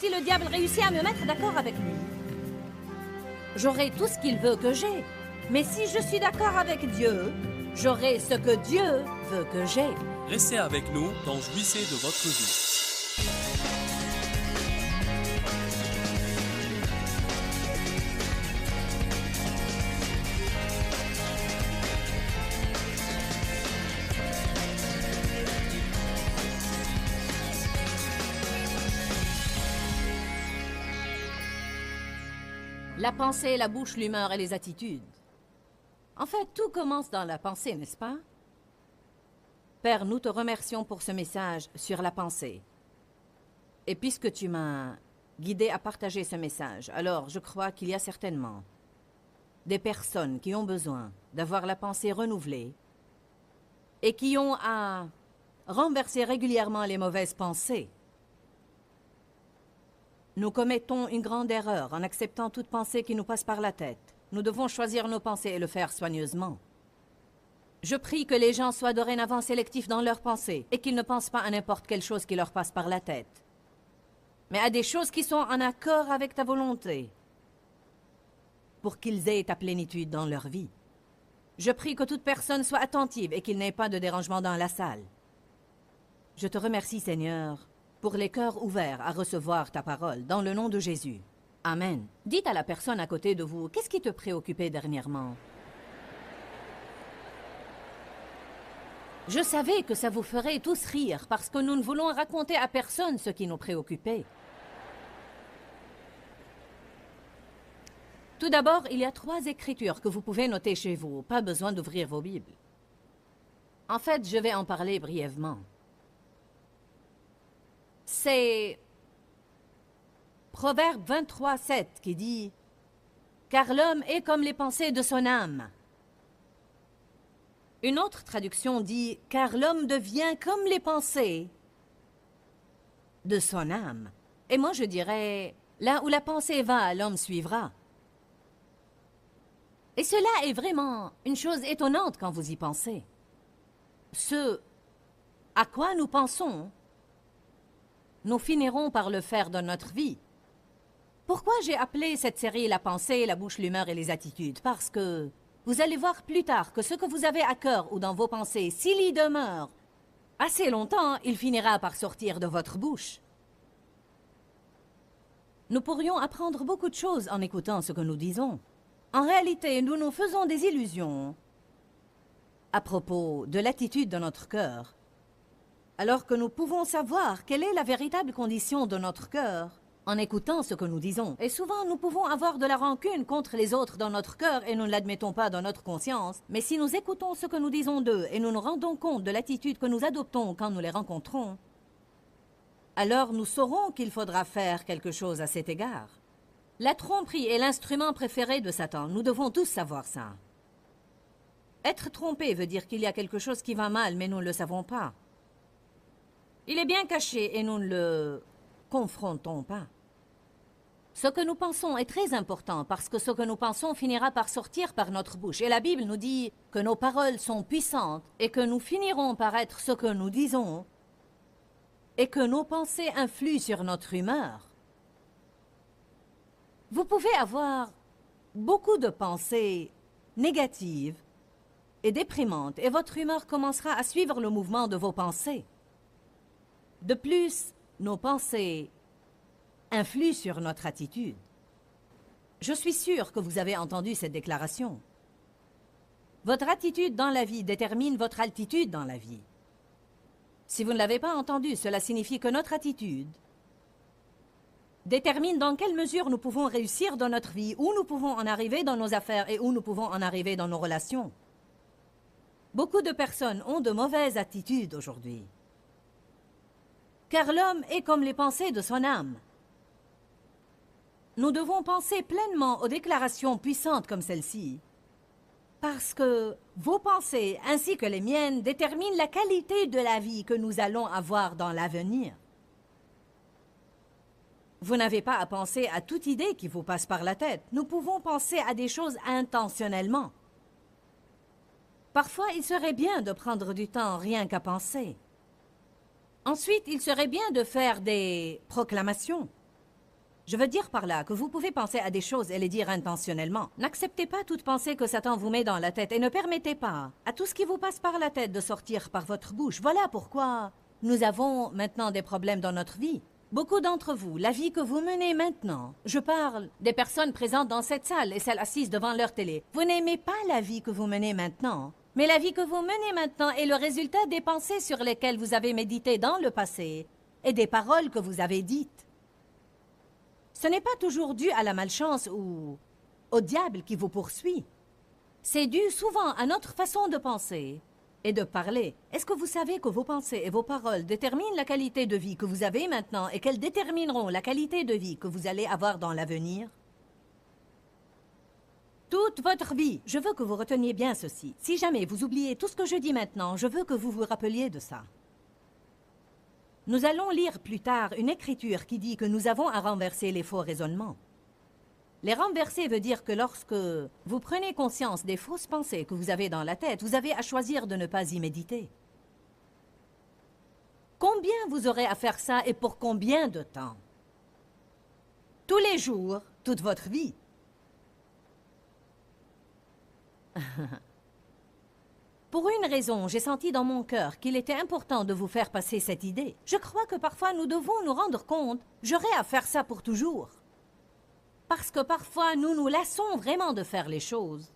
si le diable réussit à me mettre d'accord avec lui. J'aurai tout ce qu'il veut que j'ai. Mais si je suis d'accord avec Dieu, j'aurai ce que Dieu veut que j'ai. Restez avec nous dans Jouissez de votre vie. La pensée, la bouche, l'humeur et les attitudes. En fait, tout commence dans la pensée, n'est-ce pas? Père, nous te remercions pour ce message sur la pensée. Et puisque tu m'as guidé à partager ce message, alors je crois qu'il y a certainement des personnes qui ont besoin d'avoir la pensée renouvelée et qui ont à renverser régulièrement les mauvaises pensées. Nous commettons une grande erreur en acceptant toute pensée qui nous passe par la tête. Nous devons choisir nos pensées et le faire soigneusement. Je prie que les gens soient dorénavant sélectifs dans leurs pensées et qu'ils ne pensent pas à n'importe quelle chose qui leur passe par la tête, mais à des choses qui sont en accord avec ta volonté, pour qu'ils aient ta plénitude dans leur vie. Je prie que toute personne soit attentive et qu'il n'y ait pas de dérangement dans la salle. Je te remercie, Seigneur, pour les cœurs ouverts à recevoir ta parole, dans le nom de Jésus. Amen. Dites à la personne à côté de vous, qu'est-ce qui te préoccupait dernièrement? Je savais que ça vous ferait tous rire, parce que nous ne voulons raconter à personne ce qui nous préoccupait. Tout d'abord, il y a 3 écritures que vous pouvez noter chez vous. Pas besoin d'ouvrir vos Bibles. En fait, je vais en parler brièvement. C'est Proverbe 23:7 qui dit « Car l'homme est comme les pensées de son âme ». Une autre traduction dit « Car l'homme devient comme les pensées de son âme ». Et moi je dirais « Là où la pensée va, l'homme suivra ». Et cela est vraiment une chose étonnante quand vous y pensez. Ce à quoi nous pensons, nous finirons par le faire dans notre vie. Pourquoi j'ai appelé cette série « La pensée, la bouche, l'humeur et les attitudes » ? Parce que vous allez voir plus tard que ce que vous avez à cœur ou dans vos pensées, s'il y demeure assez longtemps, il finira par sortir de votre bouche. Nous pourrions apprendre beaucoup de choses en écoutant ce que nous disons. En réalité, nous nous faisons des illusions à propos de l'attitude de notre cœur, alors que nous pouvons savoir quelle est la véritable condition de notre cœur en écoutant ce que nous disons. Et souvent, nous pouvons avoir de la rancune contre les autres dans notre cœur et nous ne l'admettons pas dans notre conscience. Mais si nous écoutons ce que nous disons d'eux et nous nous rendons compte de l'attitude que nous adoptons quand nous les rencontrons, alors nous saurons qu'il faudra faire quelque chose à cet égard. La tromperie est l'instrument préféré de Satan. Nous devons tous savoir ça. Être trompé veut dire qu'il y a quelque chose qui va mal, mais nous ne le savons pas. Il est bien caché et nous ne le confrontons pas. Ce que nous pensons est très important parce que ce que nous pensons finira par sortir par notre bouche. Et la Bible nous dit que nos paroles sont puissantes et que nous finirons par être ce que nous disons et que nos pensées influent sur notre humeur. Vous pouvez avoir beaucoup de pensées négatives et déprimantes et votre humeur commencera à suivre le mouvement de vos pensées. De plus, nos pensées influent sur notre attitude. Je suis sûre que vous avez entendu cette déclaration. Votre attitude dans la vie détermine votre altitude dans la vie. Si vous ne l'avez pas entendu, cela signifie que notre attitude détermine dans quelle mesure nous pouvons réussir dans notre vie, où nous pouvons en arriver dans nos affaires et où nous pouvons en arriver dans nos relations. Beaucoup de personnes ont de mauvaises attitudes aujourd'hui. Car l'homme est comme les pensées de son âme. Nous devons penser pleinement aux déclarations puissantes comme celle-ci, parce que vos pensées ainsi que les miennes déterminent la qualité de la vie que nous allons avoir dans l'avenir. Vous n'avez pas à penser à toute idée qui vous passe par la tête. Nous pouvons penser à des choses intentionnellement. Parfois, il serait bien de prendre du temps rien qu'à penser. Ensuite, il serait bien de faire des proclamations. Je veux dire par là que vous pouvez penser à des choses et les dire intentionnellement. N'acceptez pas toute pensée que Satan vous met dans la tête et ne permettez pas à tout ce qui vous passe par la tête de sortir par votre bouche. Voilà pourquoi nous avons maintenant des problèmes dans notre vie. Beaucoup d'entre vous, la vie que vous menez maintenant, je parle des personnes présentes dans cette salle et celles assises devant leur télé. Vous n'aimez pas la vie que vous menez maintenant, mais la vie que vous menez maintenant est le résultat des pensées sur lesquelles vous avez médité dans le passé et des paroles que vous avez dites. Ce n'est pas toujours dû à la malchance ou au diable qui vous poursuit. C'est dû souvent à notre façon de penser et de parler. Est-ce que vous savez que vos pensées et vos paroles déterminent la qualité de vie que vous avez maintenant et qu'elles détermineront la qualité de vie que vous allez avoir dans l'avenir? Toute votre vie, je veux que vous reteniez bien ceci. Si jamais vous oubliez tout ce que je dis maintenant, je veux que vous vous rappeliez de ça. Nous allons lire plus tard une écriture qui dit que nous avons à renverser les faux raisonnements. Les renverser veut dire que lorsque vous prenez conscience des fausses pensées que vous avez dans la tête, vous avez à choisir de ne pas y méditer. Combien vous aurez à faire ça et pour combien de temps? Tous les jours, toute votre vie. Pour une raison, j'ai senti dans mon cœur qu'il était important de vous faire passer cette idée. Je crois que parfois nous devons nous rendre compte, j'aurai à faire ça pour toujours. Parce que parfois nous nous lassons vraiment de faire les choses.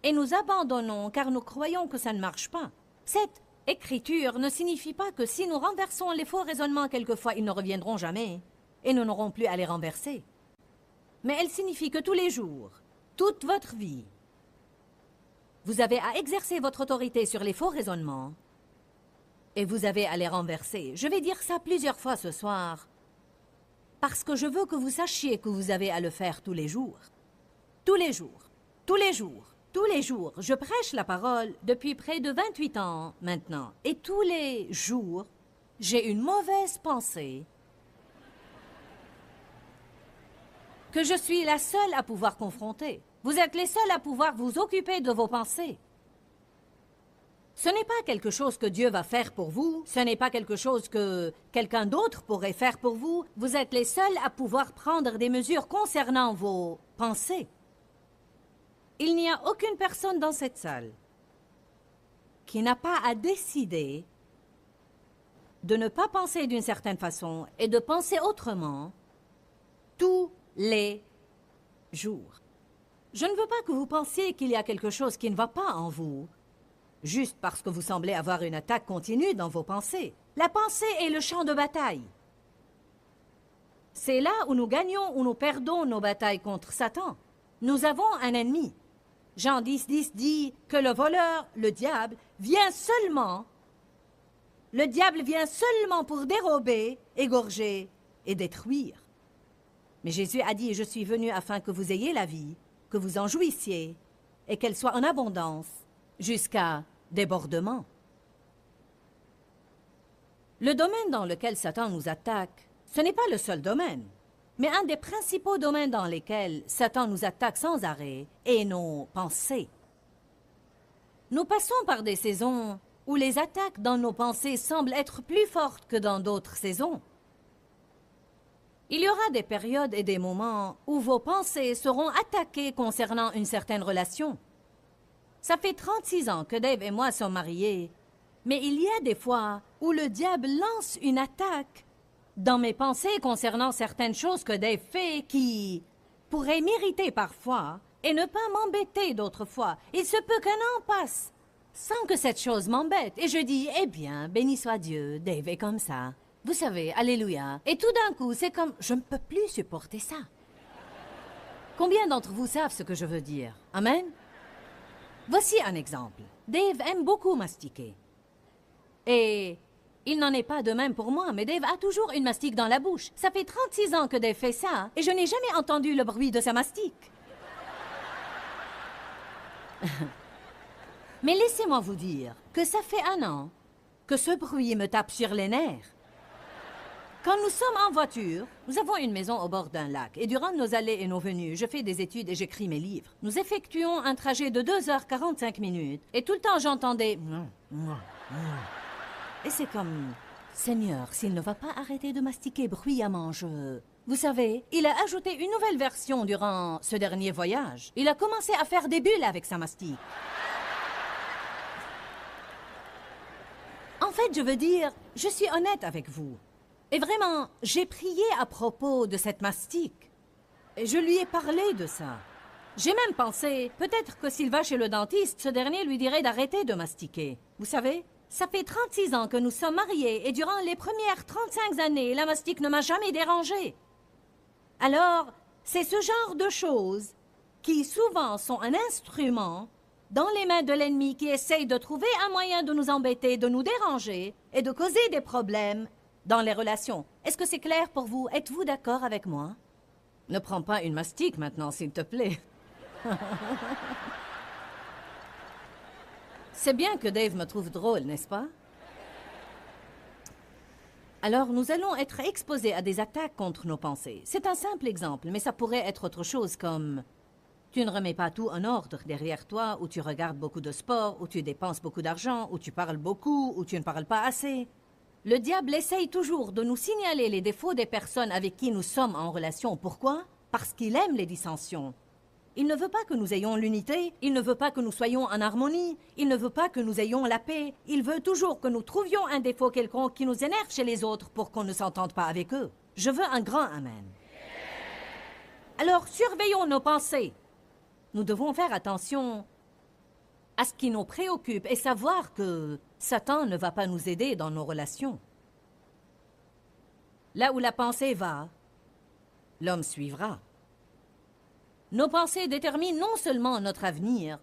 Et nous abandonnons car nous croyons que ça ne marche pas. Cette écriture ne signifie pas que si nous renversons les faux raisonnements quelquefois, ils ne reviendront jamais et nous n'aurons plus à les renverser. Mais elle signifie que tous les jours, toute votre vie, vous avez à exercer votre autorité sur les faux raisonnements et vous avez à les renverser. Je vais dire ça plusieurs fois ce soir parce que je veux que vous sachiez que vous avez à le faire tous les jours. Tous les jours, tous les jours, tous les jours. Je prêche la parole depuis près de 28 ans maintenant et tous les jours, j'ai une mauvaise pensée que je suis la seule à pouvoir confronter. Vous êtes les seuls à pouvoir vous occuper de vos pensées. Ce n'est pas quelque chose que Dieu va faire pour vous, ce n'est pas quelque chose que quelqu'un d'autre pourrait faire pour vous. Vous êtes les seuls à pouvoir prendre des mesures concernant vos pensées. Il n'y a aucune personne dans cette salle qui n'a pas à décider de ne pas penser d'une certaine façon et de penser autrement tous les jours. Je ne veux pas que vous pensiez qu'il y a quelque chose qui ne va pas en vous, juste parce que vous semblez avoir une attaque continue dans vos pensées. La pensée est le champ de bataille. C'est là où nous gagnons ou nous perdons nos batailles contre Satan. Nous avons un ennemi. Jean 10:10 dit que le voleur, le diable, vient seulement. Le diable vient seulement pour dérober, égorger et détruire. Mais Jésus a dit, je suis venu afin que vous ayez la vie, que vous en jouissiez, et qu'elle soit en abondance, jusqu'à débordement. Le domaine dans lequel Satan nous attaque, ce n'est pas le seul domaine, mais un des principaux domaines dans lesquels Satan nous attaque sans arrêt est nos pensées. Nous passons par des saisons où les attaques dans nos pensées semblent être plus fortes que dans d'autres saisons. Il y aura des périodes et des moments où vos pensées seront attaquées concernant une certaine relation. Ça fait 36 ans que Dave et moi sommes mariés, mais il y a des fois où le diable lance une attaque dans mes pensées concernant certaines choses que Dave fait qui pourraient m'irriter parfois et ne pas m'embêter d'autres fois. Il se peut qu'un an passe sans que cette chose m'embête. Et je dis, eh bien, béni soit Dieu, Dave est comme ça. Vous savez, alléluia. Et tout d'un coup, c'est comme, je ne peux plus supporter ça. Combien d'entre vous savent ce que je veux dire? Amen? Voici un exemple. Dave aime beaucoup mastiquer. Et il n'en est pas de même pour moi, mais Dave a toujours une mastique dans la bouche. Ça fait 36 ans que Dave fait ça, et je n'ai jamais entendu le bruit de sa mastique. Mais laissez-moi vous dire que ça fait un an que ce bruit me tape sur les nerfs. Quand nous sommes en voiture, nous avons une maison au bord d'un lac, et durant nos allées et nos venues, je fais des études et j'écris mes livres. Nous effectuons un trajet de 2h45, et tout le temps j'entendais... Et c'est comme... Seigneur, s'il ne va pas arrêter de mastiquer bruyamment, je... Vous savez, il a ajouté une nouvelle version durant ce dernier voyage. Il a commencé à faire des bulles avec sa mastique. En fait, je veux dire, je suis honnête avec vous. Et vraiment, j'ai prié à propos de cette mastique. Et je lui ai parlé de ça. J'ai même pensé, peut-être que s'il va chez le dentiste, ce dernier lui dirait d'arrêter de mastiquer. Vous savez, ça fait 36 ans que nous sommes mariés et durant les premières 35 années, la mastique ne m'a jamais dérangée. Alors, c'est ce genre de choses qui souvent sont un instrument dans les mains de l'ennemi qui essaye de trouver un moyen de nous embêter, de nous déranger et de causer des problèmes dans les relations. Est-ce que c'est clair pour vous? Êtes-vous d'accord avec moi? Ne prends pas une mastique maintenant, s'il te plaît. C'est bien que Dave me trouve drôle, n'est-ce pas? Alors, nous allons être exposés à des attaques contre nos pensées. C'est un simple exemple, mais ça pourrait être autre chose comme... Tu ne remets pas tout en ordre derrière toi, ou tu regardes beaucoup de sport, ou tu dépenses beaucoup d'argent, ou tu parles beaucoup, ou tu ne parles pas assez. Le diable essaye toujours de nous signaler les défauts des personnes avec qui nous sommes en relation. Pourquoi? Parce qu'il aime les dissensions. Il ne veut pas que nous ayons l'unité, il ne veut pas que nous soyons en harmonie, il ne veut pas que nous ayons la paix. Il veut toujours que nous trouvions un défaut quelconque qui nous énerve chez les autres pour qu'on ne s'entende pas avec eux. Je veux un grand amen. Alors, surveillons nos pensées. Nous devons faire attention à ce qui nous préoccupe et savoir que Satan ne va pas nous aider dans nos relations. Là où la pensée va, l'homme suivra. Nos pensées déterminent non seulement notre avenir,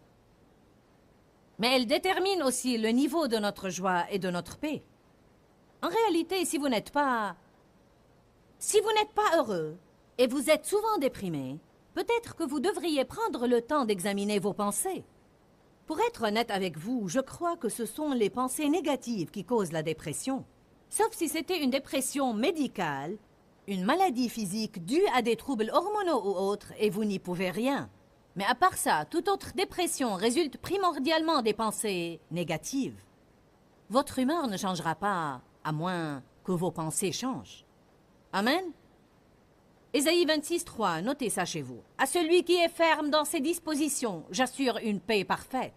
mais elles déterminent aussi le niveau de notre joie et de notre paix. En réalité, si vous n'êtes pas heureux et vous êtes souvent déprimé, peut-être que vous devriez prendre le temps d'examiner vos pensées. Pour être honnête avec vous, je crois que ce sont les pensées négatives qui causent la dépression. Sauf si c'était une dépression médicale, une maladie physique due à des troubles hormonaux ou autres, et vous n'y pouvez rien. Mais à part ça, toute autre dépression résulte primordialement des pensées négatives. Votre humeur ne changera pas, à moins que vos pensées changent. Amen? Ésaïe 26, 3, notez ça chez vous. À celui qui est ferme dans ses dispositions, j'assure une paix parfaite.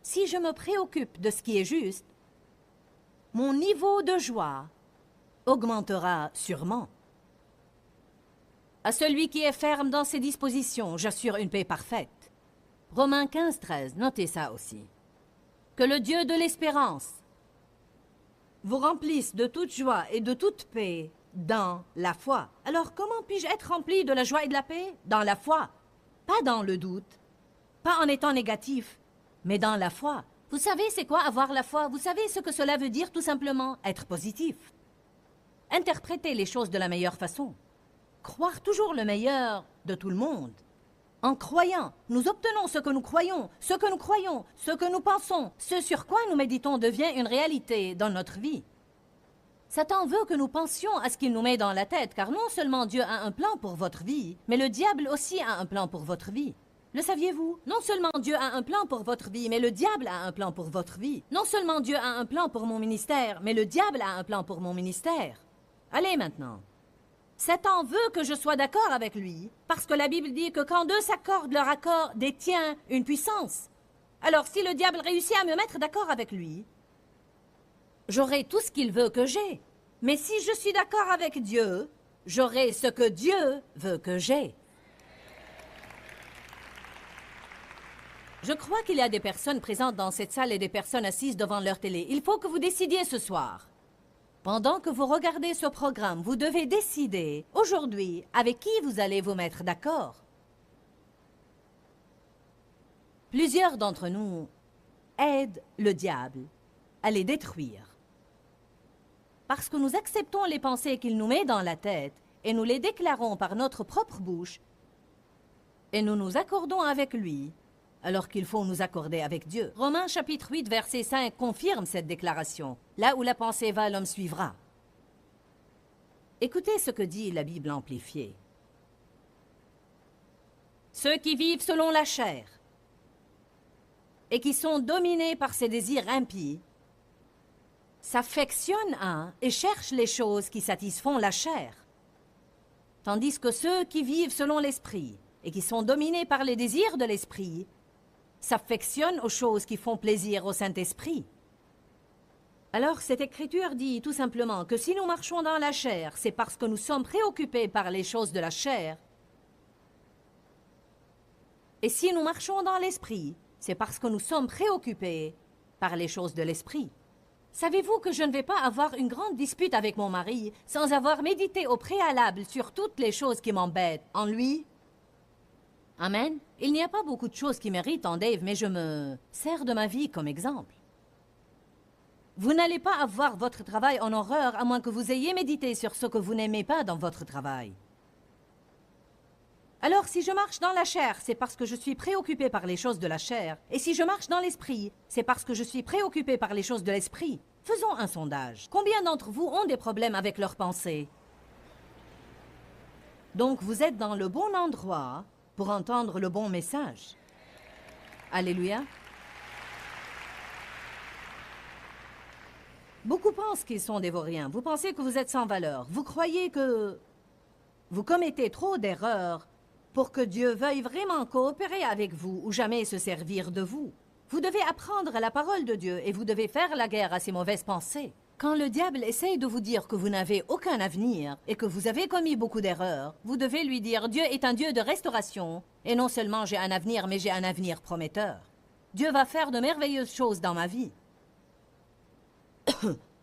Si je me préoccupe de ce qui est juste, mon niveau de joie augmentera sûrement. À celui qui est ferme dans ses dispositions, j'assure une paix parfaite. Romains 15, 13, notez ça aussi. Que le Dieu de l'espérance vous remplisse de toute joie et de toute paix dans la foi. Alors, comment puis-je être rempli de la joie et de la paix? Dans la foi. Pas dans le doute. Pas en étant négatif, mais dans la foi. Vous savez c'est quoi avoir la foi? Vous savez ce que cela veut dire tout simplement? Être positif. Interpréter les choses de la meilleure façon. Croire toujours le meilleur de tout le monde. En croyant, nous obtenons ce que nous croyons, ce que nous croyons, ce que nous pensons. Ce sur quoi nous méditons devient une réalité dans notre vie. Satan veut que nous pensions à ce qu'il nous met dans la tête, car non seulement Dieu a un plan pour votre vie, mais le diable aussi a un plan pour votre vie. Le saviez-vous? Non seulement Dieu a un plan pour votre vie, mais le diable a un plan pour votre vie. Non seulement Dieu a un plan pour mon ministère, mais le diable a un plan pour mon ministère. Allez maintenant. Satan veut que je sois d'accord avec lui, parce que la Bible dit que quand deux s'accordent, leur accord détient une puissance. Alors si le diable réussit à me mettre d'accord avec lui, j'aurai tout ce qu'il veut que j'ai. Mais si je suis d'accord avec Dieu, j'aurai ce que Dieu veut que j'ai. Je crois qu'il y a des personnes présentes dans cette salle et des personnes assises devant leur télé. Il faut que vous décidiez ce soir. Pendant que vous regardez ce programme, vous devez décider aujourd'hui avec qui vous allez vous mettre d'accord. Plusieurs d'entre nous aident le diable à les détruire. Parce que nous acceptons les pensées qu'il nous met dans la tête et nous les déclarons par notre propre bouche et nous nous accordons avec lui alors qu'il faut nous accorder avec Dieu. Romains chapitre 8, verset 5 confirme cette déclaration. Là où la pensée va, l'homme suivra. Écoutez ce que dit la Bible amplifiée. Ceux qui vivent selon la chair et qui sont dominés par ses désirs impies s'affectionnent à et cherchent les choses qui satisfont la chair. Tandis que ceux qui vivent selon l'esprit et qui sont dominés par les désirs de l'esprit s'affectionnent aux choses qui font plaisir au Saint-Esprit. Alors cette écriture dit tout simplement que si nous marchons dans la chair, c'est parce que nous sommes préoccupés par les choses de la chair. Et si nous marchons dans l'esprit, c'est parce que nous sommes préoccupés par les choses de l'esprit. Savez-vous que je ne vais pas avoir une grande dispute avec mon mari sans avoir médité au préalable sur toutes les choses qui m'embêtent en lui? Amen. Il n'y a pas beaucoup de choses qui méritent en Dave, mais je me sers de ma vie comme exemple. Vous n'allez pas avoir votre travail en horreur à moins que vous ayez médité sur ce que vous n'aimez pas dans votre travail. Alors, si je marche dans la chair, c'est parce que je suis préoccupé par les choses de la chair. Et si je marche dans l'esprit, c'est parce que je suis préoccupé par les choses de l'esprit. Faisons un sondage. Combien d'entre vous ont des problèmes avec leurs pensées? Donc, vous êtes dans le bon endroit pour entendre le bon message. Alléluia. Beaucoup pensent qu'ils sont des vauriens. Vous pensez que vous êtes sans valeur. Vous croyez que vous commettez trop d'erreurs pour que Dieu veuille vraiment coopérer avec vous ou jamais se servir de vous. Vous devez apprendre la parole de Dieu et vous devez faire la guerre à ces mauvaises pensées. Quand le diable essaye de vous dire que vous n'avez aucun avenir et que vous avez commis beaucoup d'erreurs, vous devez lui dire « Dieu est un Dieu de restauration et non seulement j'ai un avenir, mais j'ai un avenir prometteur. Dieu va faire de merveilleuses choses dans ma vie. »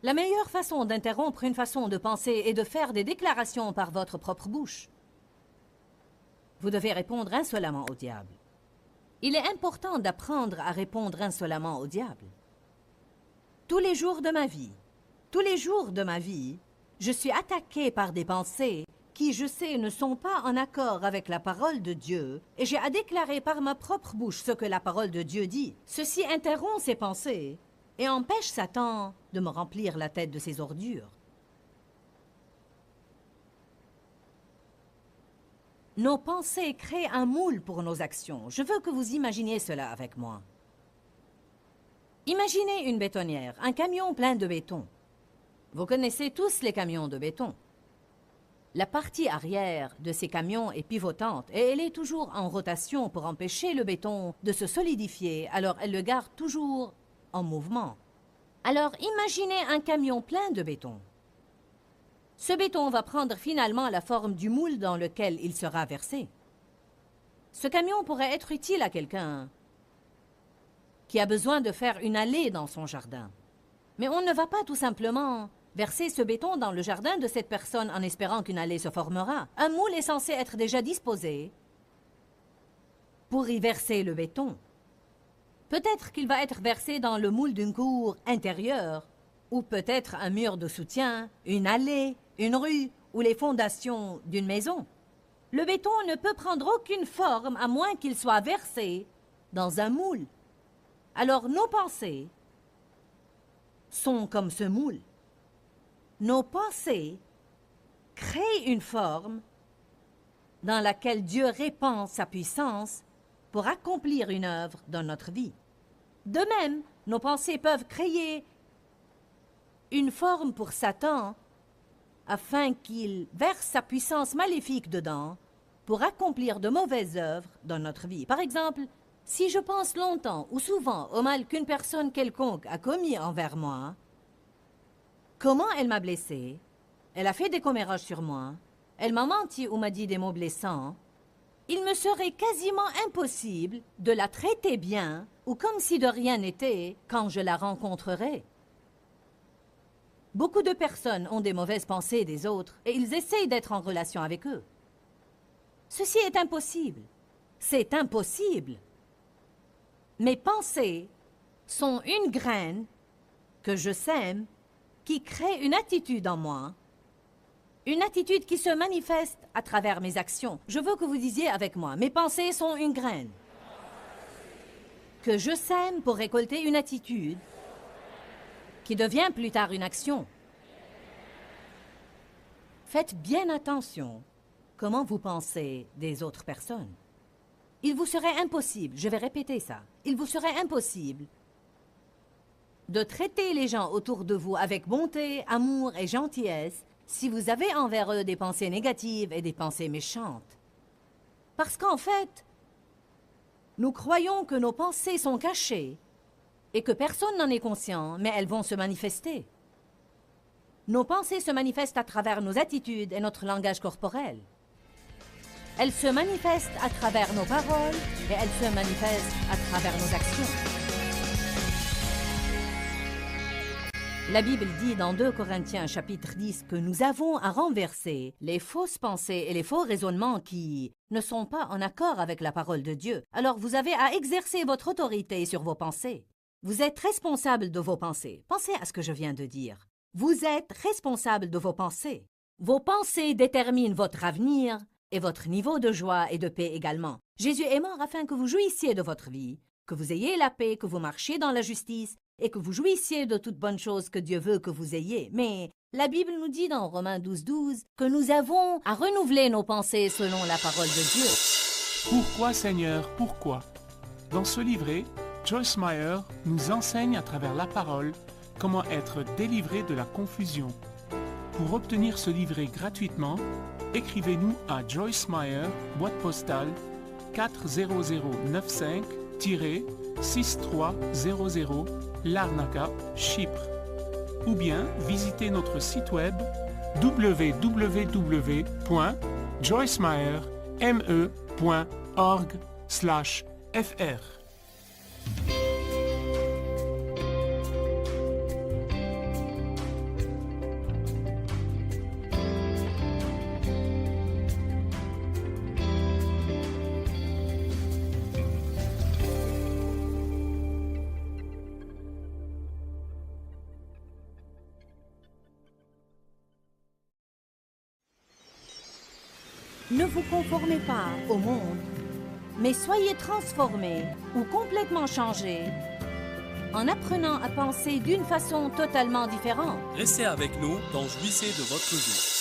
La meilleure façon d'interrompre une façon de penser est de faire des déclarations par votre propre bouche. Vous devez répondre insolemment au diable. Il est important d'apprendre à répondre insolemment au diable. Tous les jours de ma vie, je suis attaqué par des pensées qui, je sais, ne sont pas en accord avec la parole de Dieu, et j'ai à déclarer par ma propre bouche ce que la parole de Dieu dit. Ceci interrompt ces pensées et empêche Satan de me remplir la tête de ses ordures. Nos pensées créent un moule pour nos actions. Je veux que vous imaginiez cela avec moi. Imaginez une bétonnière, un camion plein de béton. Vous connaissez tous les camions de béton. La partie arrière de ces camions est pivotante et elle est toujours en rotation pour empêcher le béton de se solidifier, alors elle le garde toujours en mouvement. Alors imaginez un camion plein de béton. Ce béton va prendre finalement la forme du moule dans lequel il sera versé. Ce camion pourrait être utile à quelqu'un qui a besoin de faire une allée dans son jardin. Mais on ne va pas tout simplement verser ce béton dans le jardin de cette personne en espérant qu'une allée se formera. Un moule est censé être déjà disposé pour y verser le béton. Peut-être qu'il va être versé dans le moule d'une cour intérieure, ou peut-être un mur de soutien, une allée, une rue ou les fondations d'une maison. Le béton ne peut prendre aucune forme à moins qu'il soit versé dans un moule. Alors nos pensées sont comme ce moule. Nos pensées créent une forme dans laquelle Dieu répand sa puissance pour accomplir une œuvre dans notre vie. De même, nos pensées peuvent créer une forme pour Satan afin qu'il verse sa puissance maléfique dedans pour accomplir de mauvaises œuvres dans notre vie. Par exemple, si je pense longtemps ou souvent au mal qu'une personne quelconque a commis envers moi, comment elle m'a blessé, elle a fait des commérages sur moi, elle m'a menti ou m'a dit des mots blessants, il me serait quasiment impossible de la traiter bien ou comme si de rien n'était quand je la rencontrerai. Beaucoup de personnes ont des mauvaises pensées des autres et ils essayent d'être en relation avec eux. Ceci est impossible. C'est impossible. Mes pensées sont une graine que je sème qui crée une attitude en moi, une attitude qui se manifeste à travers mes actions. Je veux que vous disiez avec moi, mes pensées sont une graine que je sème pour récolter une attitude qui devient plus tard une action. Faites bien attention comment vous pensez des autres personnes. Il vous serait impossible, je vais répéter ça, il vous serait impossible de traiter les gens autour de vous avec bonté, amour et gentillesse si vous avez envers eux des pensées négatives et des pensées méchantes. Parce qu'en fait, nous croyons que nos pensées sont cachées et que personne n'en est conscient, mais elles vont se manifester. Nos pensées se manifestent à travers nos attitudes et notre langage corporel. Elles se manifestent à travers nos paroles et elles se manifestent à travers nos actions. La Bible dit dans 2 Corinthiens chapitre 10 que nous avons à renverser les fausses pensées et les faux raisonnements qui ne sont pas en accord avec la parole de Dieu. Alors vous avez à exercer votre autorité sur vos pensées. Vous êtes responsable de vos pensées. Pensez à ce que je viens de dire. Vous êtes responsable de vos pensées. Vos pensées déterminent votre avenir et votre niveau de joie et de paix également. Jésus est mort afin que vous jouissiez de votre vie, que vous ayez la paix, que vous marchiez dans la justice et que vous jouissiez de toutes bonnes choses que Dieu veut que vous ayez. Mais la Bible nous dit dans Romains 12 que nous avons à renouveler nos pensées selon la parole de Dieu. Pourquoi, Seigneur, pourquoi? Dans ce livret, Joyce Meyer nous enseigne à travers la parole comment être délivré de la confusion. Pour obtenir ce livret gratuitement, écrivez-nous à Joyce Meyer, boîte postale 40095-6300 Larnaca, Chypre. Ou bien visitez notre site web www.joycemeyer.org/fr. Ne vous conformez pas au monde, mais soyez transformés ou complètement changés en apprenant à penser d'une façon totalement différente. Restez avec nous dans Jouissez de votre vie.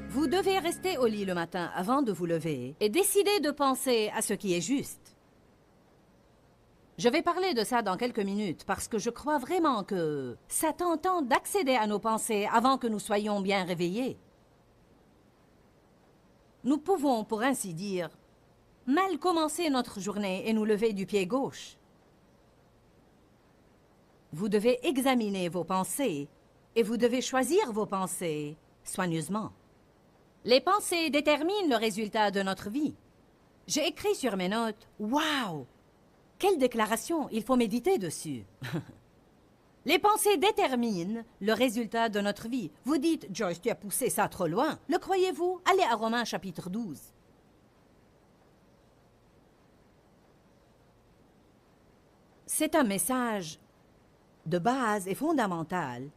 Vous devez rester au lit le matin avant de vous lever et décider de penser à ce qui est juste. Je vais parler de ça dans quelques minutes parce que je crois vraiment que Satan tente d'accéder à nos pensées avant que nous soyons bien réveillés. Nous pouvons, pour ainsi dire, mal commencer notre journée et nous lever du pied gauche. Vous devez examiner vos pensées et vous devez choisir vos pensées soigneusement. Les pensées déterminent le résultat de notre vie. J'ai écrit sur mes notes « Wow! Quelle déclaration! Il faut méditer dessus. » Les pensées déterminent le résultat de notre vie. Vous dites « Joyce, tu as poussé ça trop loin. » Le croyez-vous? Allez à Romains chapitre 12. C'est un message de base et fondamental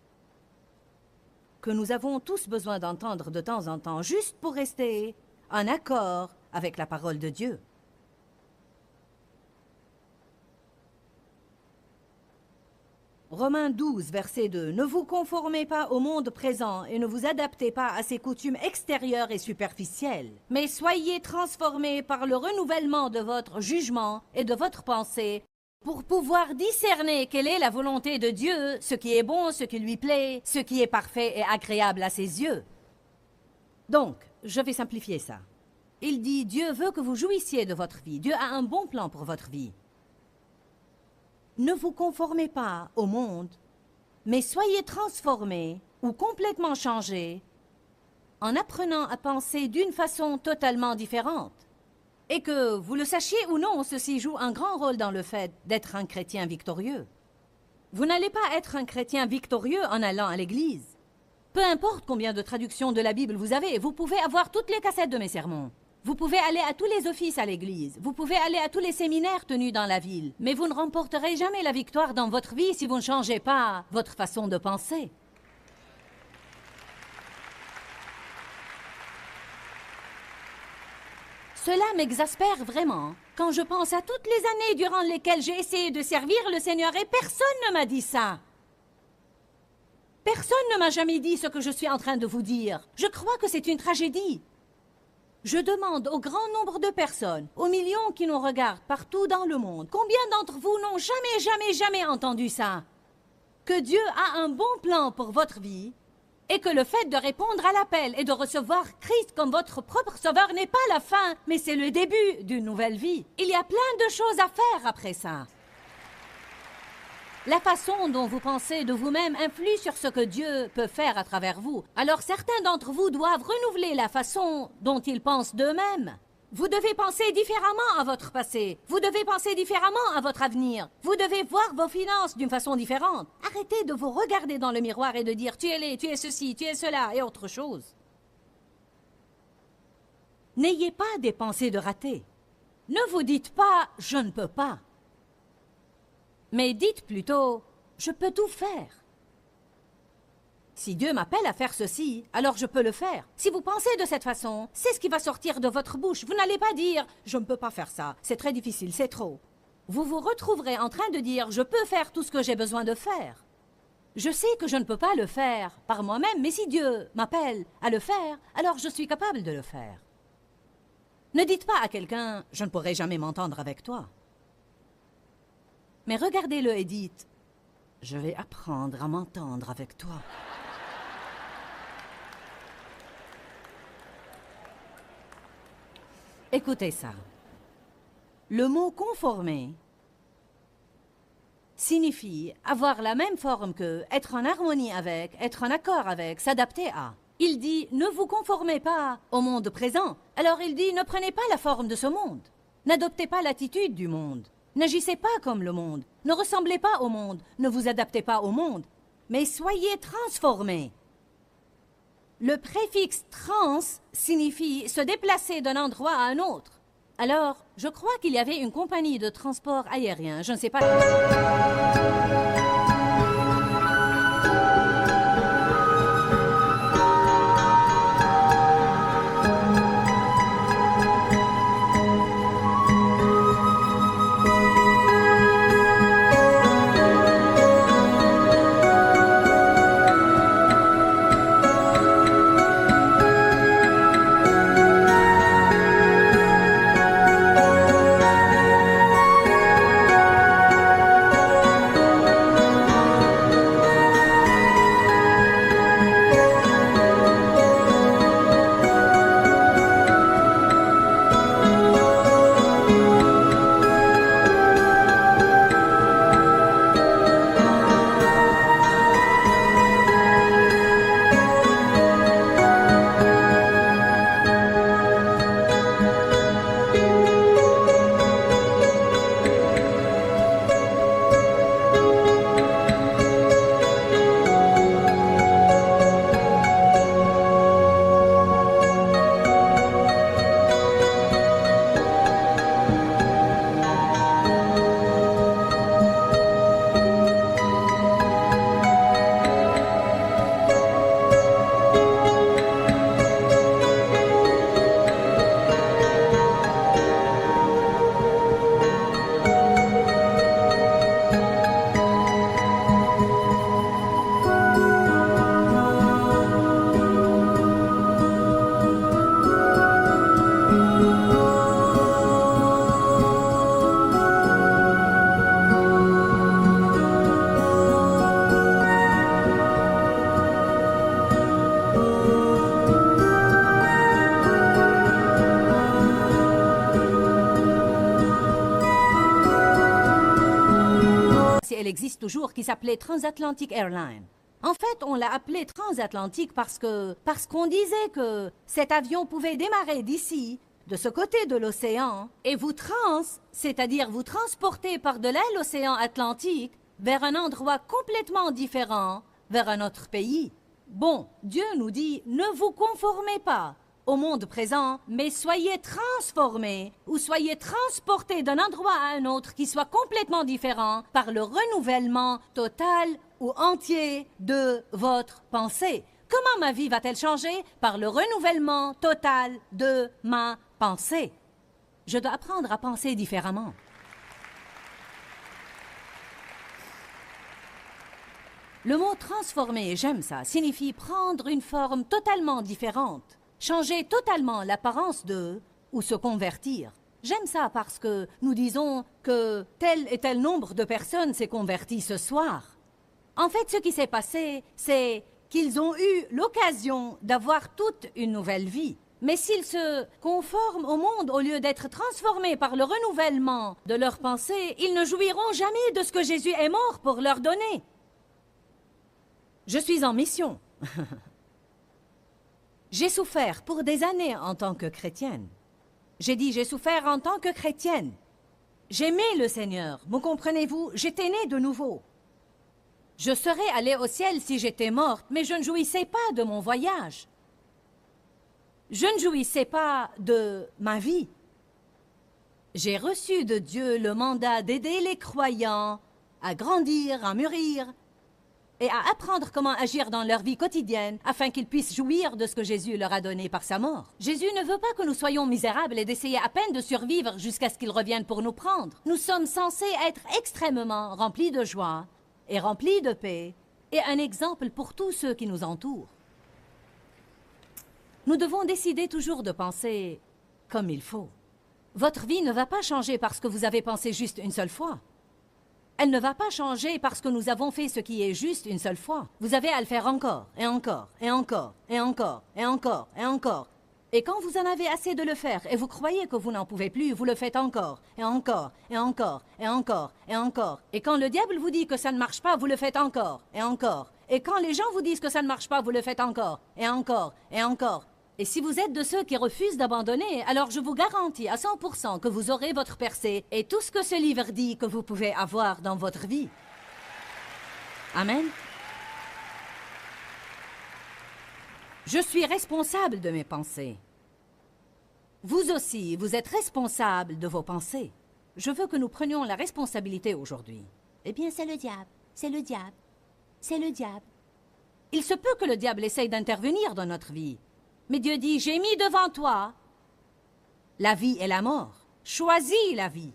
que nous avons tous besoin d'entendre de temps en temps, juste pour rester en accord avec la parole de Dieu. Romains 12, verset 2. « Ne vous conformez pas au monde présent et ne vous adaptez pas à ses coutumes extérieures et superficielles, mais soyez transformés par le renouvellement de votre jugement et de votre pensée, pour pouvoir discerner quelle est la volonté de Dieu, ce qui est bon, ce qui lui plaît, ce qui est parfait et agréable à ses yeux. » Donc, je vais simplifier ça. Il dit, Dieu veut que vous jouissiez de votre vie. Dieu a un bon plan pour votre vie. Ne vous conformez pas au monde, mais soyez transformés ou complètement changés en apprenant à penser d'une façon totalement différente. Et que vous le sachiez ou non, ceci joue un grand rôle dans le fait d'être un chrétien victorieux. Vous n'allez pas être un chrétien victorieux en allant à l'église. Peu importe combien de traductions de la Bible vous avez, vous pouvez avoir toutes les cassettes de mes sermons. Vous pouvez aller à tous les offices à l'église. Vous pouvez aller à tous les séminaires tenus dans la ville. Mais vous ne remporterez jamais la victoire dans votre vie si vous ne changez pas votre façon de penser. Cela m'exaspère vraiment Quand je pense à toutes les années durant lesquelles j'ai essayé de servir le Seigneur et personne ne m'a dit ça. Personne ne m'a jamais dit ce que je suis en train de vous dire. Je crois que c'est une tragédie. Je demande au grand nombre de personnes, aux millions qui nous regardent partout dans le monde, combien d'entre vous n'ont jamais entendu ça? Que Dieu a un bon plan pour votre vie et que le fait de répondre à l'appel et de recevoir Christ comme votre propre sauveur n'est pas la fin, mais c'est le début d'une nouvelle vie. Il y a plein de choses à faire après ça. La façon dont vous pensez de vous-même influe sur ce que Dieu peut faire à travers vous. Alors certains d'entre vous doivent renouveler la façon dont ils pensent d'eux-mêmes. Vous devez penser différemment à votre passé. Vous devez penser différemment à votre avenir. Vous devez voir vos finances d'une façon différente. Arrêtez de vous regarder dans le miroir et de dire « tu es laid, tu es ceci, tu es cela » et autre chose. N'ayez pas des pensées de raté. Ne vous dites pas « je ne peux pas ». Mais dites plutôt « je peux tout faire ». Si Dieu m'appelle à faire ceci, alors je peux le faire. Si vous pensez de cette façon, c'est ce qui va sortir de votre bouche. Vous n'allez pas dire « je ne peux pas faire ça, c'est très difficile, c'est trop ». Vous vous retrouverez en train de dire « je peux faire tout ce que j'ai besoin de faire ». Je sais que je ne peux pas le faire par moi-même, mais si Dieu m'appelle à le faire, alors je suis capable de le faire. Ne dites pas à quelqu'un « je ne pourrai jamais m'entendre avec toi ». Mais regardez-le et dites « je vais apprendre à m'entendre avec toi ». Écoutez ça. Le mot « conformer » signifie avoir la même forme que, être en harmonie avec, être en accord avec, s'adapter à. Il dit « ne vous conformez pas au monde présent ». Alors il dit « ne prenez pas la forme de ce monde. N'adoptez pas l'attitude du monde. N'agissez pas comme le monde. Ne ressemblez pas au monde. Ne vous adaptez pas au monde. Mais soyez transformés. » Le préfixe « trans » signifie se déplacer d'un endroit à un autre. Alors, je crois qu'il y avait une compagnie de transport aérien, je ne sais pas... Elle existe toujours, qui s'appelait Transatlantic Airlines. En fait, on l'a appelé transatlantique parce qu'on disait que cet avion pouvait démarrer d'ici, de ce côté de l'océan, et vous c'est-à-dire vous transporter par-delà l'océan Atlantique vers un endroit complètement différent, vers un autre pays. Bon, Dieu nous dit, ne vous conformez pas au monde présent, mais soyez transformés ou soyez transportés d'un endroit à un autre qui soit complètement différent par le renouvellement total ou entier de votre pensée. Comment ma vie va-t-elle changer? Par le renouvellement total de ma pensée. Je dois apprendre à penser différemment. Le mot « transformer », j'aime ça, signifie prendre une forme totalement différente, changer totalement l'apparence de ou se convertir. J'aime ça parce que nous disons que tel et tel nombre de personnes s'est converti ce soir. En fait, ce qui s'est passé, c'est qu'ils ont eu l'occasion d'avoir toute une nouvelle vie. Mais s'ils se conforment au monde au lieu d'être transformés par le renouvellement de leurs pensées, ils ne jouiront jamais de ce que Jésus est mort pour leur donner. Je suis en mission. J'ai souffert pour des années en tant que chrétienne. J'ai dit, j'ai souffert en tant que chrétienne. J'aimais le Seigneur, me comprenez-vous? J'étais née de nouveau. Je serais allée au ciel si j'étais morte, mais je ne jouissais pas de mon voyage. Je ne jouissais pas de ma vie. J'ai reçu de Dieu le mandat d'aider les croyants à grandir, à mûrir et à apprendre comment agir dans leur vie quotidienne afin qu'ils puissent jouir de ce que Jésus leur a donné par sa mort. Jésus ne veut pas que nous soyons misérables et d'essayer à peine de survivre jusqu'à ce qu'il revienne pour nous prendre. Nous sommes censés être extrêmement remplis de joie et remplis de paix et un exemple pour tous ceux qui nous entourent. Nous devons décider toujours de penser comme il faut. Votre vie ne va pas changer parce que vous avez pensé juste une seule fois. Elle ne va pas changer parce que nous avons fait ce qui est juste une seule fois. Vous avez à le faire encore, et encore, et encore, et encore, et encore, et encore. Et quand vous en avez assez de le faire et vous croyez que vous n'en pouvez plus, vous le faites encore, et encore, et encore, et encore, et encore. Et quand le diable vous dit que ça ne marche pas, vous le faites encore, et encore. Et quand les gens vous disent que ça ne marche pas, vous le faites encore, et encore, et encore. Et si vous êtes de ceux qui refusent d'abandonner, alors je vous garantis à 100% que vous aurez votre percée et tout ce que ce livre dit que vous pouvez avoir dans votre vie. Amen. Je suis responsable de mes pensées. Vous aussi, vous êtes responsable de vos pensées. Je veux que nous prenions la responsabilité aujourd'hui. Eh bien, c'est le diable, c'est le diable, c'est le diable. Il se peut que le diable essaye d'intervenir dans notre vie. Mais Dieu dit, j'ai mis devant toi la vie et la mort. Choisis la vie.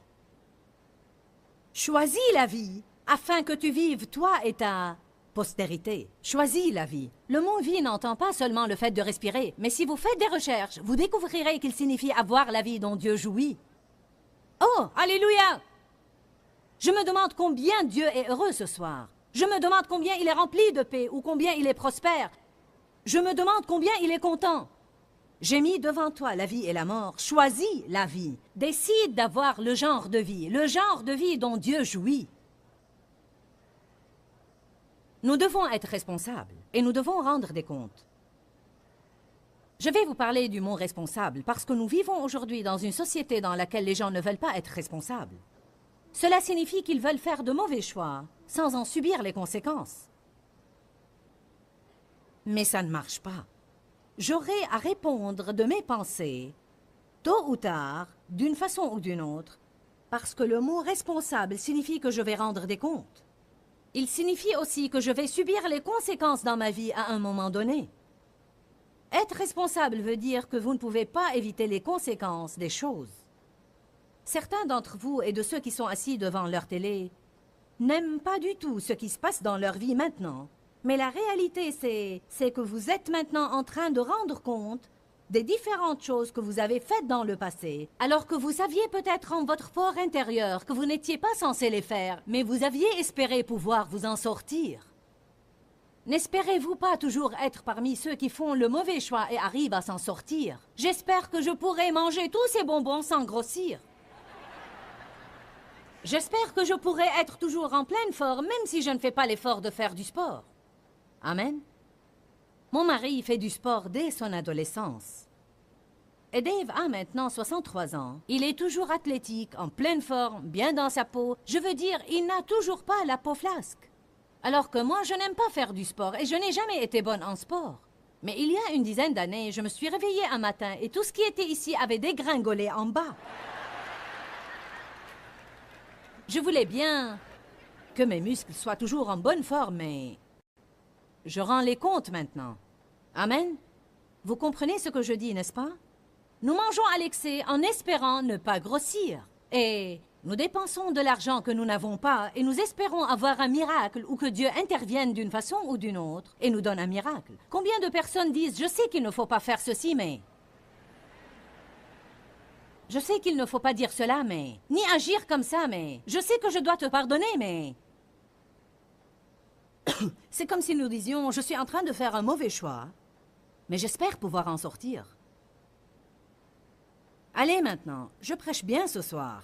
Choisis la vie afin que tu vives toi et ta postérité. Choisis la vie. Le mot vie n'entend pas seulement le fait de respirer, mais si vous faites des recherches, vous découvrirez qu'il signifie avoir la vie dont Dieu jouit. Oh, alléluia! Je me demande combien Dieu est heureux ce soir. Je me demande combien il est rempli de paix ou combien il est prospère. Je me demande combien il est content. J'ai mis devant toi la vie et la mort. Choisis la vie. Décide d'avoir le genre de vie dont Dieu jouit. Nous devons être responsables et nous devons rendre des comptes. Je vais vous parler du mot responsable parce que nous vivons aujourd'hui dans une société dans laquelle les gens ne veulent pas être responsables. Cela signifie qu'ils veulent faire de mauvais choix sans en subir les conséquences. Mais ça ne marche pas. J'aurai à répondre de mes pensées, tôt ou tard, d'une façon ou d'une autre, parce que le mot responsable signifie que je vais rendre des comptes. Il signifie aussi que je vais subir les conséquences dans ma vie à un moment donné. Être responsable veut dire que vous ne pouvez pas éviter les conséquences des choses. Certains d'entre vous et de ceux qui sont assis devant leur télé n'aiment pas du tout ce qui se passe dans leur vie maintenant. Mais la réalité, c'est que vous êtes maintenant en train de rendre compte des différentes choses que vous avez faites dans le passé, alors que vous saviez peut-être en votre fort intérieur que vous n'étiez pas censé les faire, mais vous aviez espéré pouvoir vous en sortir. N'espérez-vous pas toujours être parmi ceux qui font le mauvais choix et arrivent à s'en sortir? J'espère que je pourrai manger tous ces bonbons sans grossir. J'espère que je pourrai être toujours en pleine forme, même si je ne fais pas l'effort de faire du sport. Amen. Mon mari fait du sport dès son adolescence. Et Dave a maintenant 63 ans. Il est toujours athlétique, en pleine forme, bien dans sa peau. Je veux dire, il n'a toujours pas la peau flasque. Alors que moi, je n'aime pas faire du sport et je n'ai jamais été bonne en sport. Mais il y a une dizaine d'années, je me suis réveillée un matin et tout ce qui était ici avait dégringolé en bas. Je voulais bien que mes muscles soient toujours en bonne forme, mais je rends les comptes maintenant. Amen. Vous comprenez ce que je dis, n'est-ce pas? Nous mangeons à l'excès en espérant ne pas grossir. Et nous dépensons de l'argent que nous n'avons pas et nous espérons avoir un miracle ou que Dieu intervienne d'une façon ou d'une autre et nous donne un miracle. Combien de personnes disent « Je sais qu'il ne faut pas faire ceci, mais... » Je sais qu'il ne faut pas dire cela, mais... Ni agir comme ça, mais... Je sais que je dois te pardonner, mais... C'est comme si nous disions « Je suis en train de faire un mauvais choix, mais j'espère pouvoir en sortir. » Allez maintenant, je prêche bien ce soir.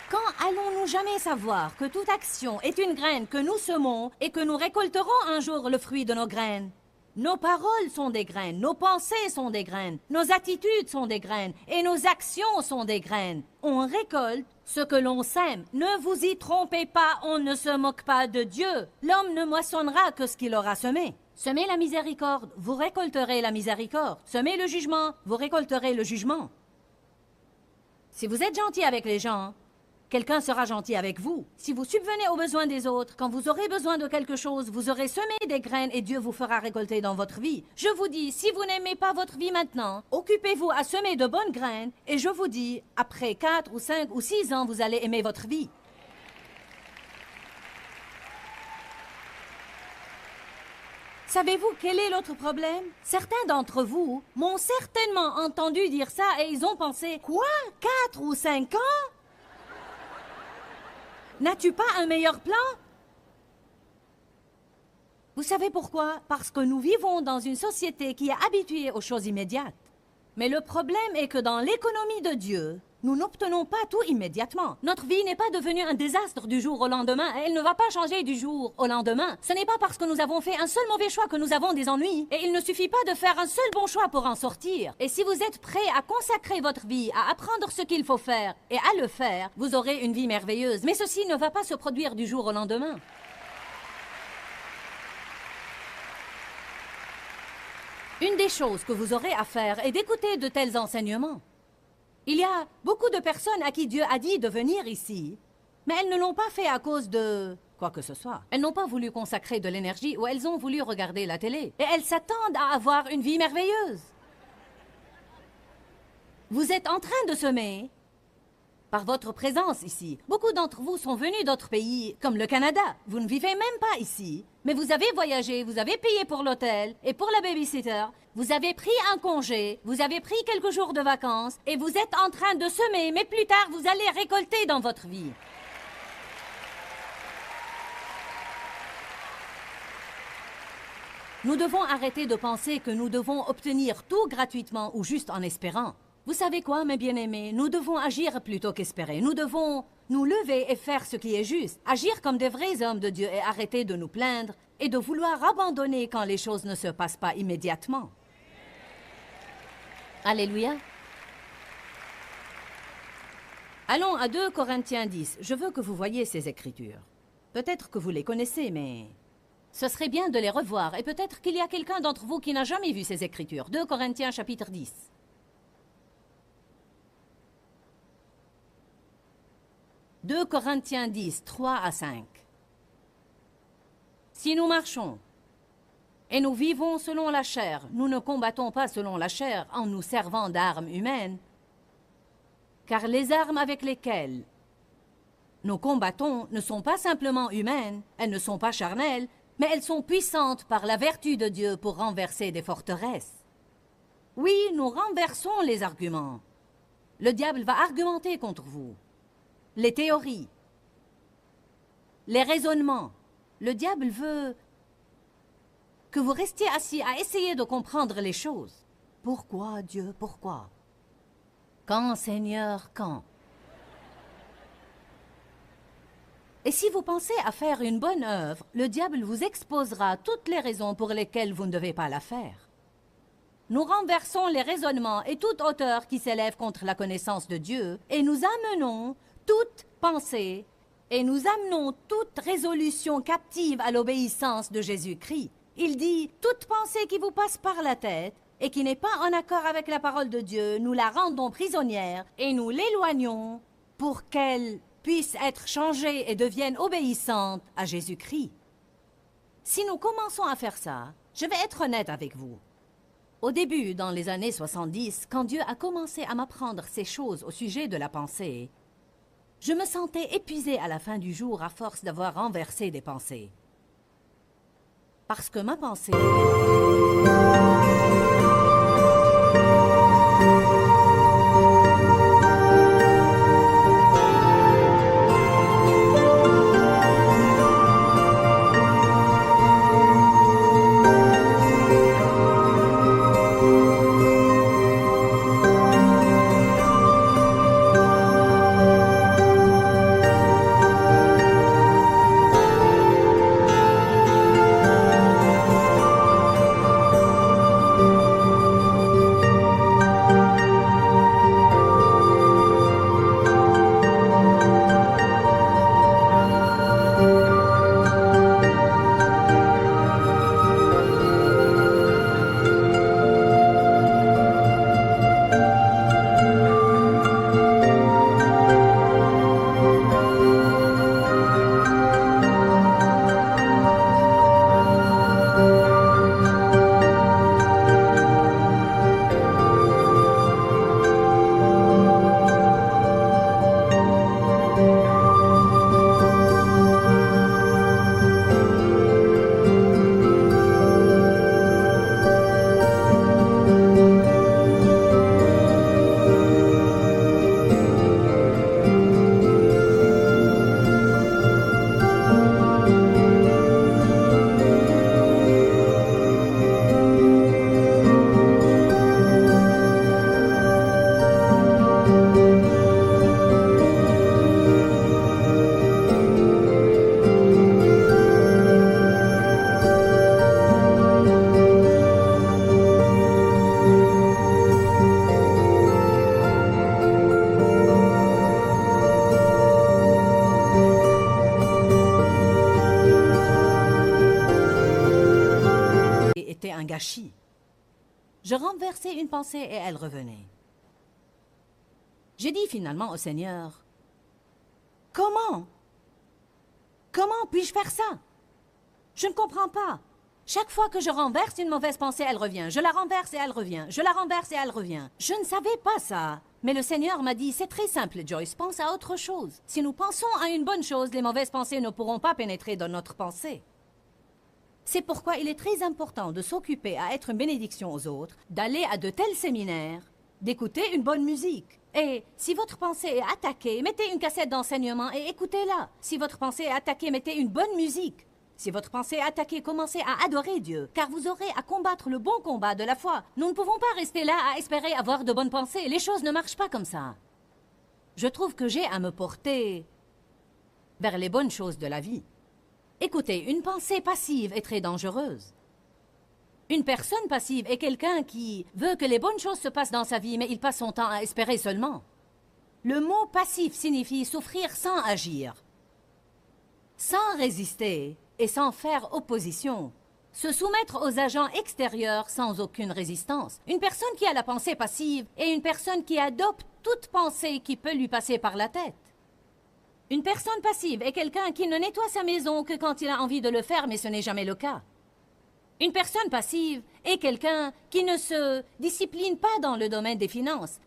Quand allons-nous jamais savoir que toute action est une graine que nous semons et que nous récolterons un jour le fruit de nos graines? Nos paroles sont des graines, nos pensées sont des graines, nos attitudes sont des graines et nos actions sont des graines. On récolte ce que l'on sème. Ne vous y trompez pas, on ne se moque pas de Dieu. L'homme ne moissonnera que ce qu'il aura semé. Semez la miséricorde, vous récolterez la miséricorde. Semez le jugement, vous récolterez le jugement. Si vous êtes gentil avec les gens, quelqu'un sera gentil avec vous. Si vous subvenez aux besoins des autres, quand vous aurez besoin de quelque chose, vous aurez semé des graines et Dieu vous fera récolter dans votre vie. Je vous dis, si vous n'aimez pas votre vie maintenant, occupez-vous à semer de bonnes graines et je vous dis, après 4 ou 5 ou 6 ans, vous allez aimer votre vie. Savez-vous quel est l'autre problème? Certains d'entre vous m'ont certainement entendu dire ça et ils ont pensé, quoi? 4 ou 5 ans? N'as-tu pas un meilleur plan? Vous savez pourquoi? Parce que nous vivons dans une société qui est habituée aux choses immédiates. Mais le problème est que dans l'économie de Dieu, nous n'obtenons pas tout immédiatement. Notre vie n'est pas devenue un désastre du jour au lendemain. Elle ne va pas changer du jour au lendemain. Ce n'est pas parce que nous avons fait un seul mauvais choix que nous avons des ennuis. Et il ne suffit pas de faire un seul bon choix pour en sortir. Et si vous êtes prêt à consacrer votre vie, à apprendre ce qu'il faut faire et à le faire, vous aurez une vie merveilleuse. Mais ceci ne va pas se produire du jour au lendemain. Une des choses que vous aurez à faire est d'écouter de tels enseignements. Il y a beaucoup de personnes à qui Dieu a dit de venir ici, mais elles ne l'ont pas fait à cause de quoi que ce soit. Elles n'ont pas voulu consacrer de l'énergie ou elles ont voulu regarder la télé. Et elles s'attendent à avoir une vie merveilleuse. Vous êtes en train de semer par votre présence ici. Beaucoup d'entre vous sont venus d'autres pays, comme le Canada. Vous ne vivez même pas ici, mais vous avez voyagé, vous avez payé pour l'hôtel et pour la babysitter. Vous avez pris un congé, vous avez pris quelques jours de vacances et vous êtes en train de semer, mais plus tard, vous allez récolter dans votre vie. Nous devons arrêter de penser que nous devons obtenir tout gratuitement ou juste en espérant. Vous savez quoi, mes bien-aimés? Nous devons agir plutôt qu'espérer. Nous devons nous lever et faire ce qui est juste. Agir comme des vrais hommes de Dieu et arrêter de nous plaindre et de vouloir abandonner quand les choses ne se passent pas immédiatement. Alléluia. Allons à 2 Corinthiens 10. Je veux que vous voyiez ces écritures. Peut-être que vous les connaissez, mais ce serait bien de les revoir. Et peut-être qu'il y a quelqu'un d'entre vous qui n'a jamais vu ces écritures. 2 Corinthiens chapitre 10. « 2 Corinthiens 10, 3 à 5. Si nous marchons et nous vivons selon la chair, nous ne combattons pas selon la chair en nous servant d'armes humaines, car les armes avec lesquelles nous combattons ne sont pas simplement humaines, elles ne sont pas charnelles, mais elles sont puissantes par la vertu de Dieu pour renverser des forteresses. Oui, nous renversons les arguments. Le diable va argumenter contre vous. Les théories, les raisonnements. Le diable veut que vous restiez assis à essayer de comprendre les choses. Pourquoi, Dieu, pourquoi? Quand, Seigneur, quand? Et si vous pensez à faire une bonne œuvre, le diable vous exposera toutes les raisons pour lesquelles vous ne devez pas la faire. Nous renversons les raisonnements et toute hauteur qui s'élève contre la connaissance de Dieu, et nous amenons toute pensée, et nous amenons toute résolution captive à l'obéissance de Jésus-Christ. Il dit, toute pensée qui vous passe par la tête, et qui n'est pas en accord avec la parole de Dieu, nous la rendons prisonnière, et nous l'éloignons pour qu'elle puisse être changée et devienne obéissante à Jésus-Christ. Si nous commençons à faire ça, Je vais être honnête avec vous. Au début, dans les années 70, quand Dieu a commencé à m'apprendre ces choses au sujet de la pensée, je me sentais épuisée à la fin du jour à force d'avoir renversé des pensées. Parce que ma pensée... était un gâchis. Je renversais une pensée et elle revenait. J'ai dit finalement au Seigneur, « Comment? Comment puis-je faire ça? Je ne comprends pas. Chaque fois que je renverse une mauvaise pensée, elle revient. Je la renverse et elle revient. Je la renverse et elle revient. Je ne savais pas ça. Mais le Seigneur m'a dit, c'est très simple, Joyce, pense à autre chose. Si nous pensons à une bonne chose, les mauvaises pensées ne pourront pas pénétrer dans notre pensée. C'est pourquoi il est très important de s'occuper à être une bénédiction aux autres, d'aller à de tels séminaires, d'écouter une bonne musique. Et si votre pensée est attaquée, mettez une cassette d'enseignement et écoutez-la. Si votre pensée est attaquée, mettez une bonne musique. Si votre pensée est attaquée, commencez à adorer Dieu, car vous aurez à combattre le bon combat de la foi. Nous ne pouvons pas rester là à espérer avoir de bonnes pensées. Les choses ne marchent pas comme ça. Je trouve que j'ai à me porter vers les bonnes choses de la vie. Écoutez, une pensée passive est très dangereuse. Une personne passive est quelqu'un qui veut que les bonnes choses se passent dans sa vie, mais il passe son temps à espérer seulement. Le mot passif signifie souffrir sans agir, sans résister et sans faire opposition, se soumettre aux agents extérieurs sans aucune résistance. Une personne qui a la pensée passive est une personne qui adopte toute pensée qui peut lui passer par la tête. Une personne passive est quelqu'un qui ne nettoie sa maison que quand il a envie de le faire, mais ce n'est jamais le cas. Une personne passive est quelqu'un qui ne se discipline pas dans le domaine des finances.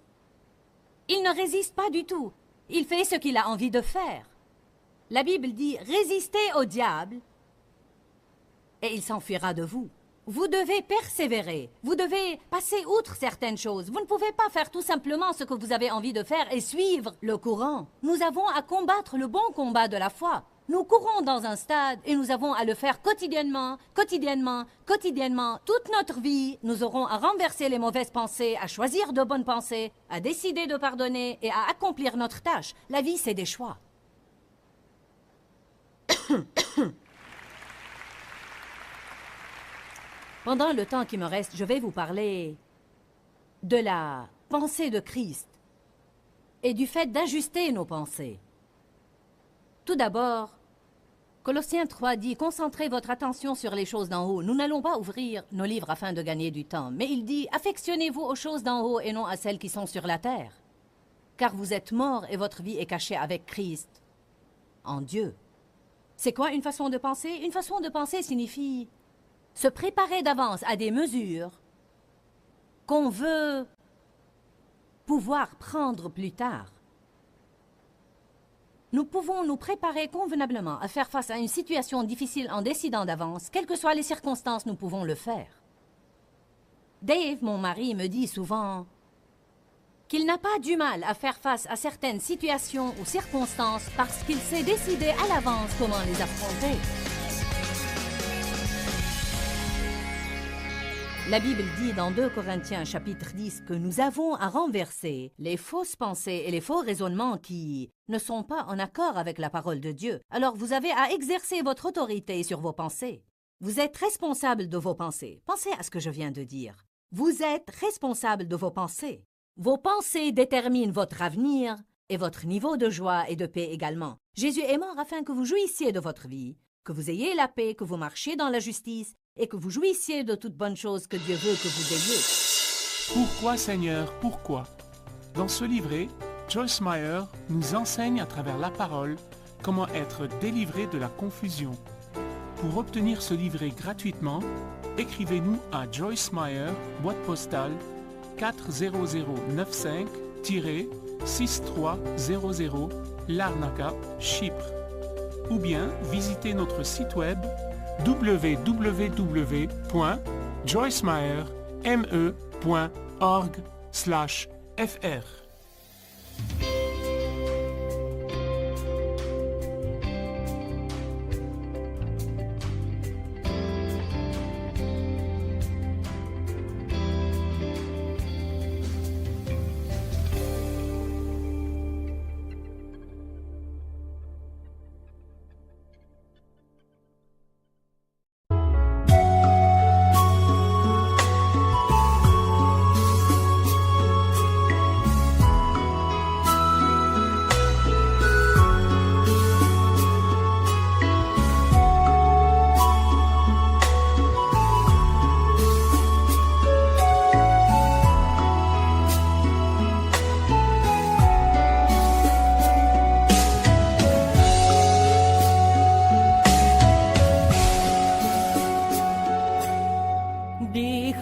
Il ne résiste pas du tout. Il fait ce qu'il a envie de faire. La Bible dit « Résistez au diable et il s'enfuira de vous ». Vous devez persévérer. Vous devez passer outre certaines choses. Vous ne pouvez pas faire tout simplement ce que vous avez envie de faire et suivre le courant. Nous avons à combattre le bon combat de la foi. Nous courons dans un stade et nous avons à le faire quotidiennement, quotidiennement, quotidiennement. Toute notre vie, nous aurons à renverser les mauvaises pensées, à choisir de bonnes pensées, à décider de pardonner et à accomplir notre tâche. La vie, c'est des choix. Pendant le temps qui me reste, je vais vous parler de la pensée de Christ et du fait d'ajuster nos pensées. Tout d'abord, Colossiens 3 dit « Concentrez votre attention sur les choses d'en haut ». Nous n'allons pas ouvrir nos livres afin de gagner du temps, mais il dit « Affectionnez-vous aux choses d'en haut et non à celles qui sont sur la terre, car vous êtes morts et votre vie est cachée avec Christ en Dieu ». C'est quoi une façon de penser? Une façon de penser signifie se préparer d'avance à des mesures qu'on veut pouvoir prendre plus tard. Nous pouvons nous préparer convenablement à faire face à une situation difficile en décidant d'avance. Quelles que soient les circonstances, nous pouvons le faire. Dave, mon mari, me dit souvent qu'il n'a pas du mal à faire face à certaines situations ou circonstances parce qu'il sait décider à l'avance comment les affronter. La Bible dit dans 2 Corinthiens chapitre 10 que nous avons à renverser les fausses pensées et les faux raisonnements qui ne sont pas en accord avec la parole de Dieu. Alors vous avez à exercer votre autorité sur vos pensées. Vous êtes responsable de vos pensées. Pensez à ce que je viens de dire. Vous êtes responsable de vos pensées. Vos pensées déterminent votre avenir et votre niveau de joie et de paix également. Jésus est mort afin que vous jouissiez de votre vie, que vous ayez la paix, que vous marchiez dans la justice et que vous jouissiez de toutes bonnes choses que Dieu veut que vous ayez. Pourquoi, Seigneur, pourquoi? Dans ce livret, Joyce Meyer nous enseigne à travers la parole comment être délivré de la confusion. Pour obtenir ce livret gratuitement, écrivez-nous à Joyce Meyer, boîte postale 40095-6300 Larnaca, Chypre. Ou bien visitez notre site web www.joycemeyer.org/fr.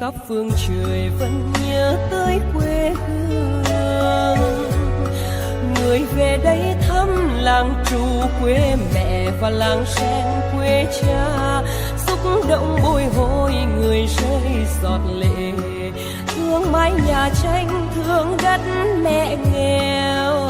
khắp phương trời vẫn nhớ tới quê hương. Người về đây thăm làng trù quê mẹ và làng sen quê cha, xúc động bồi hồi người rơi giọt lệ, thương mái nhà tranh thương đất mẹ nghèo.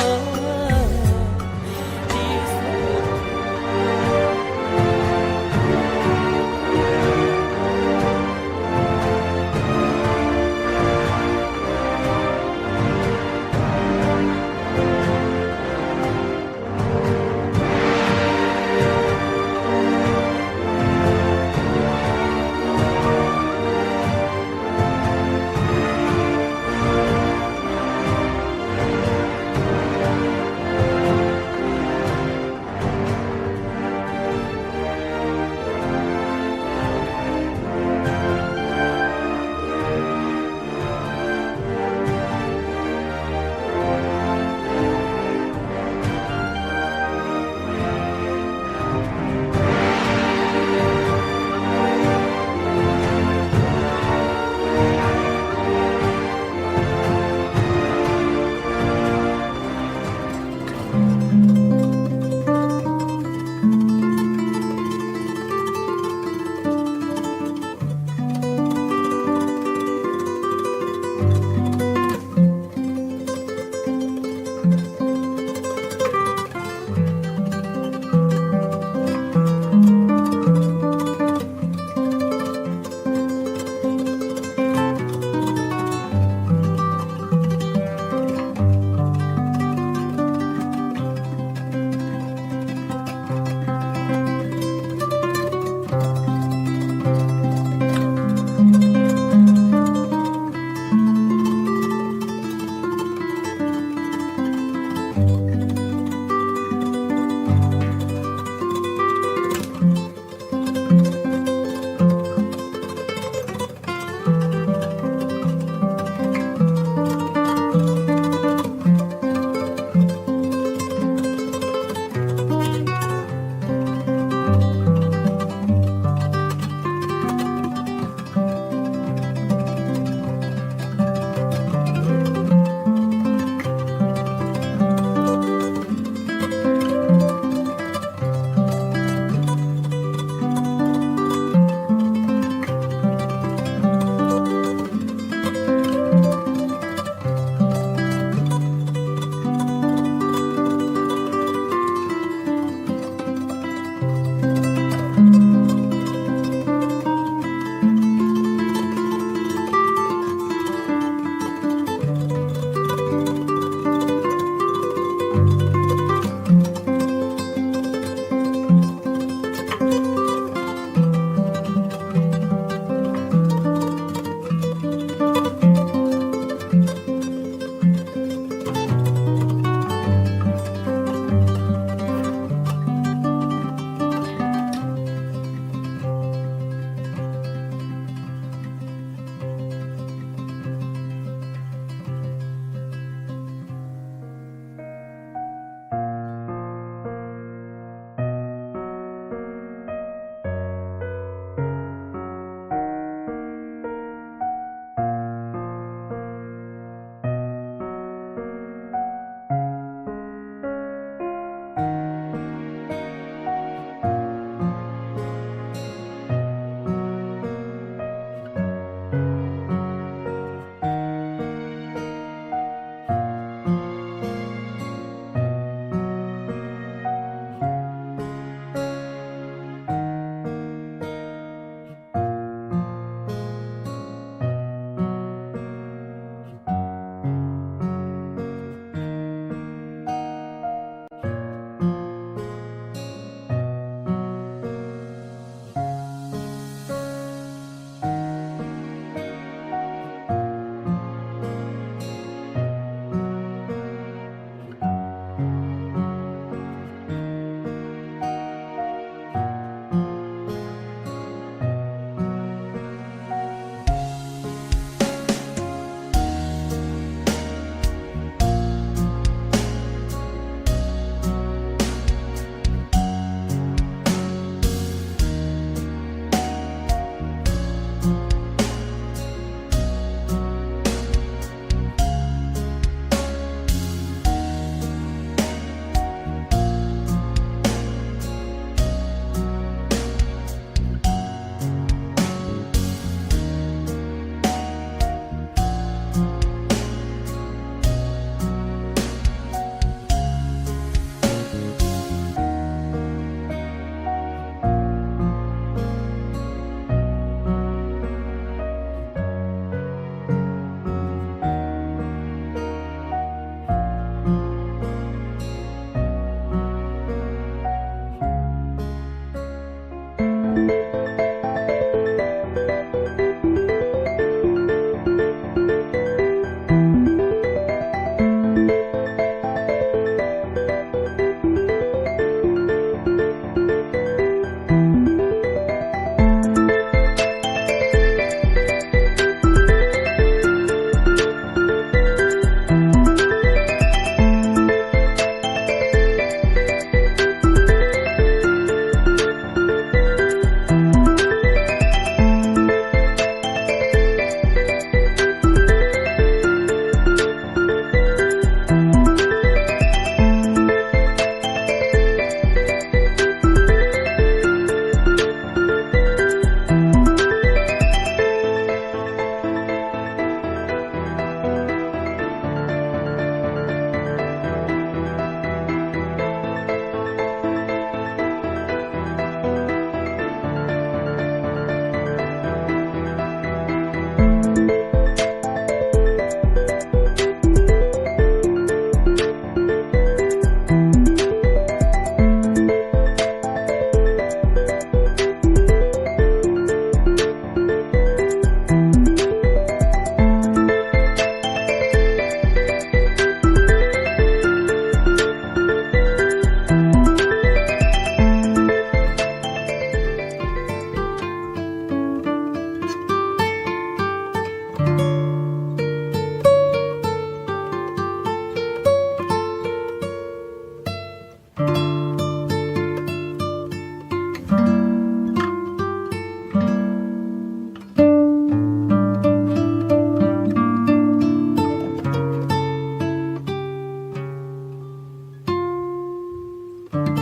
Bye.